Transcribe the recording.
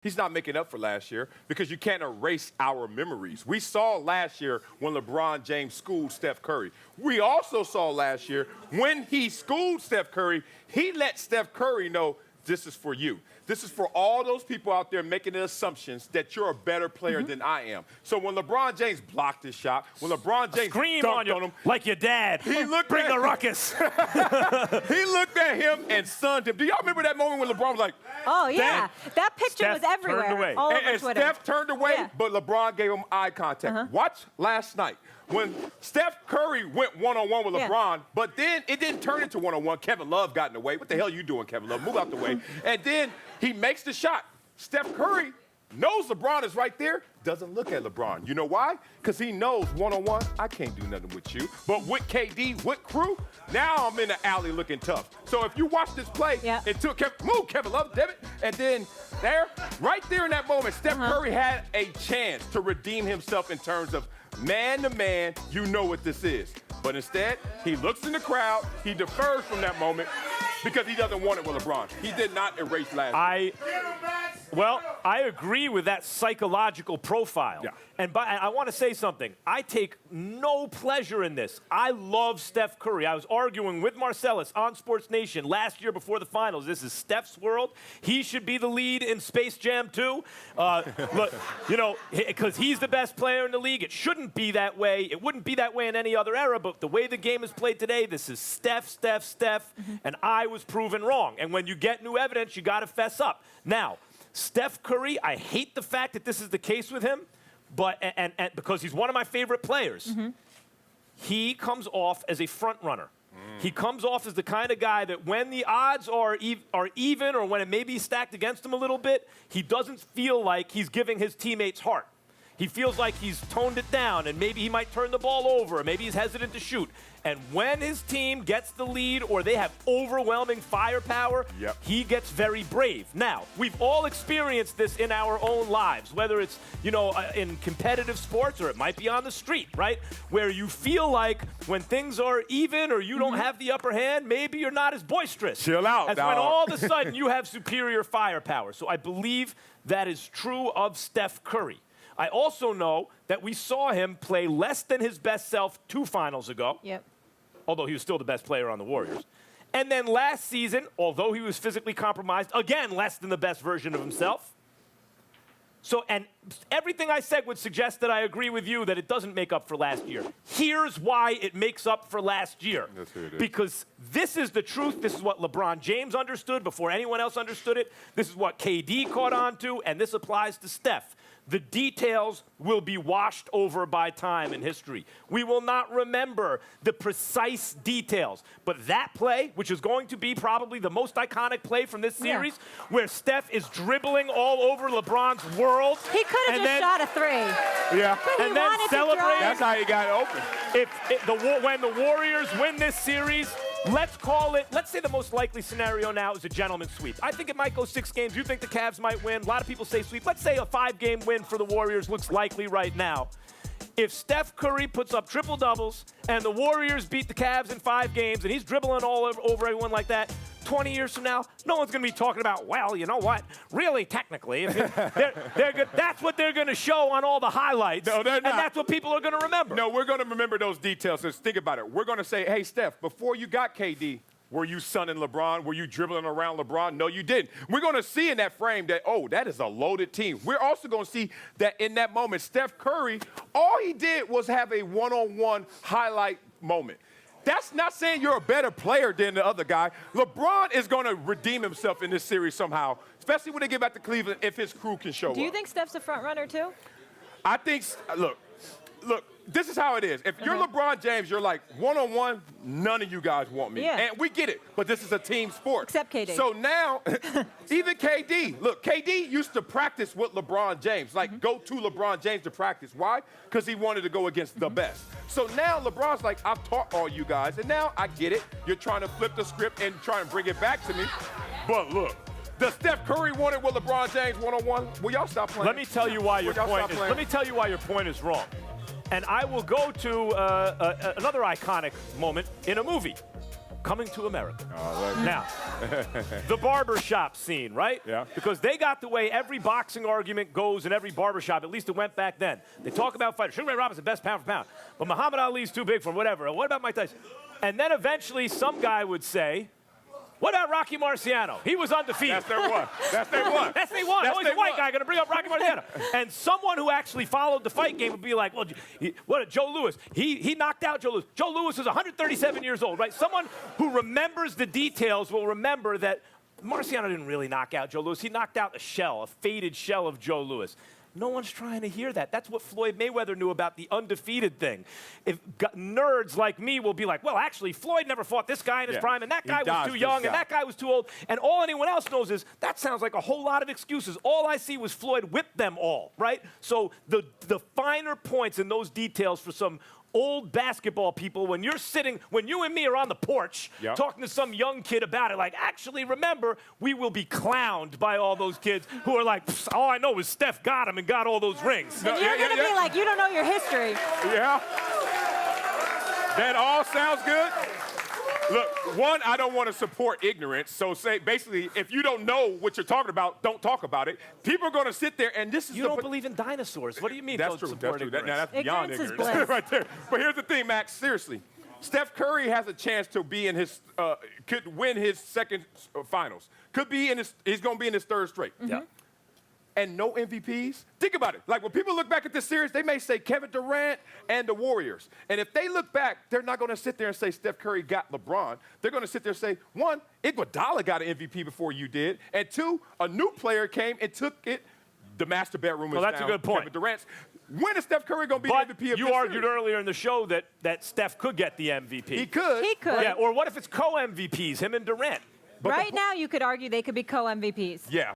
He's not making up for last year because you can't erase our memories. We saw last year when LeBron James schooled Steph Curry. We also saw last year when he schooled Steph Curry, he let Steph Curry know this is for you. This is for all those people out there making the assumptions that you're a better player than I am. So when LeBron James blocked his shot, when LeBron James scream dunked on him, like your dad. He looked Bring at the ruckus. He looked at him and sunned him. Do y'all remember that moment when LeBron was like, oh, yeah. That picture Steph was everywhere. turned away. All over and Twitter. Steph turned away, Yeah. but LeBron gave him eye contact. Watch last night. When Steph Curry went one-on-one with LeBron, but then it didn't turn into one-on-one. Kevin Love got in the way. What the hell are you doing, Kevin Love? Move out the way. And then he makes the shot. Steph Curry knows LeBron is right there, doesn't look at LeBron. You know why? Because he knows one-on-one, I can't do nothing with you. But with KD, with crew, now I'm in the alley looking tough. So if you watch this play, it took Kevin Love, damn it. And then right there in that moment, Steph Curry had a chance to redeem himself in terms of man-to-man, you know what this is. But instead, he looks in the crowd, he defers from that moment because he doesn't want it with LeBron. He did not erase last year. Well, I agree with that psychological profile. Yeah. And I want to say something. I take no pleasure in this. I love Steph Curry. I was arguing with Marcellus on Sports Nation last year before the finals. This is Steph's world. He should be the lead in Space Jam 2. Look, you know, because he's the best player in the league. It shouldn't be that way. It wouldn't be that way in any other era, but the way the game is played today, this is Steph, and I was proven wrong. And when you get new evidence, you got to fess up. Now, Steph Curry, I hate the fact that this is the case with him, but and because he's one of my favorite players. He comes off as a front runner. He comes off as the kind of guy that when the odds are even or when it may be stacked against him a little bit, he doesn't feel like he's giving his teammates heart. He feels like he's toned it down, and maybe he might turn the ball over, or maybe he's hesitant to shoot. And when his team gets the lead or they have overwhelming firepower, he gets very brave. Now, we've all experienced this in our own lives, whether it's, you know, in competitive sports or it might be on the street, right? Where you feel like when things are even or you don't have the upper hand, maybe you're not as boisterous. Chill out, as dog. when all of a sudden you have superior firepower. So I believe that is true of Steph Curry. I also know that we saw him play less than his best self 2 finals ago. Although he was still the best player on the Warriors. And then last season, although he was physically compromised, again, less than the best version of himself. So, and everything I said would suggest that I agree with you that it doesn't make up for last year. Here's why it makes up for last year. That's who it is. Because this is the truth. This is what LeBron James understood before anyone else understood it. This is what KD caught on to, and this applies to Steph. The details will be washed over by time and history. We will not remember the precise details. But that play, which is going to be probably the most iconic play from this series, where Steph is dribbling all over LeBron's world. He could have just shot a 3. But And then celebrate. That's how he got open. When the Warriors win this series, let's call it, let's say the most likely scenario now is a gentleman's sweep. I think it might go 6 games. You think the Cavs might win. A lot of people say sweep. Let's say a 5-game win for the Warriors looks likely right now. If Steph Curry puts up triple-doubles and the Warriors beat the Cavs in 5 games and he's dribbling all over everyone like that, 20 years from now, no one's going to be talking about, well, you know what? Really, technically, they're good. That's what they're going to show on all the highlights. No, they're not. And that's what people are going to remember. No, we're going to remember those details. Just think about it. We're going to say, hey, Steph, before you got KD, were you sunning LeBron? Were you dribbling around LeBron? No, you didn't. We're going to see in that frame that, oh, that is a loaded team. We're also going to see that in that moment, Steph Curry, all he did was have a one-on-one highlight moment. That's not saying you're a better player than the other guy. LeBron is going to redeem himself in this series somehow, especially when they get back to Cleveland if his crew can show up. Do you think Steph's a front runner too? I think, look, this is how it is. If you're LeBron James, you're like, one-on-one, none of you guys want me. And we get it, but this is a team sport. Except KD. So now, even KD, look, KD used to practice with LeBron James, like go to LeBron James to practice. Why? Because he wanted to go against the best. So now LeBron's like, I've taught all you guys, and now I get it. You're trying to flip the script and try and bring it back to me. But look, does Steph Curry want it with LeBron James one-on-one? Will y'all stop playing? Let me tell you why your point is wrong. And I will go to another iconic moment in a movie. coming to America. Oh, now, the barbershop scene, right? Yeah. Because they got the way every boxing argument goes in every barbershop, at least it went back then. They talk about fighters. Sugar Ray Robinson, best pound for pound. But Muhammad Ali's too big for him, whatever. What about Mike Tyson? And then eventually some guy would say, what about Rocky Marciano? He was undefeated. That's their one. That's their one. That's their one. Always a white guy going to bring up Rocky Marciano. And someone who actually followed the fight game would be like, well, Joe Louis. He knocked out Joe Louis. Joe Louis is 137 years old, right? Someone who remembers the details will remember that Marciano didn't really knock out Joe Louis. He knocked out a faded shell of Joe Louis. No one's trying to hear that. That's what Floyd Mayweather knew about the undefeated thing. If nerds like me will be like, well, actually, Floyd never fought this guy in his prime, and that guy was too young, and that guy was too old, and all anyone else knows is that sounds like a whole lot of excuses. All I see was Floyd whip them all, right? So the finer points in those details for some old basketball people, when you and me are on the porch talking to some young kid about it, like, actually, remember, we will be clowned by all those kids who are like, all I know is Steph got him and got all those rings. And you're going to be like, you don't know your history. Yeah. That all sounds good. Look, one, I don't want to support ignorance. So basically, if you don't know what you're talking about, don't talk about it. People are going to sit there, and this is You don't believe in dinosaurs. What do you mean? That's true. That's true. That's beyond Ignorance is ignorance bliss. right there. But here's the thing, Max. Seriously, Steph Curry has a chance to be in his could win his second finals. Could be in his. He's going to be in his third straight. Yeah. And no MVPs? Think about it. Like, when people look back at this series, they may say Kevin Durant and the Warriors. And if they look back, they're not going to sit there and say Steph Curry got LeBron. They're going to sit there and say, one, Iguodala got an MVP before you did. And two, a new player came and took it. The master bedroom is Well, that's now a good point. Kevin Durant's. When is Steph Curry going to be But the MVP of you this argued series? earlier in the show that Steph could get the MVP. He could. He could. Yeah, or what if it's co-MVPs, him and Durant? Right now, you could argue they could be co-MVPs. Yeah.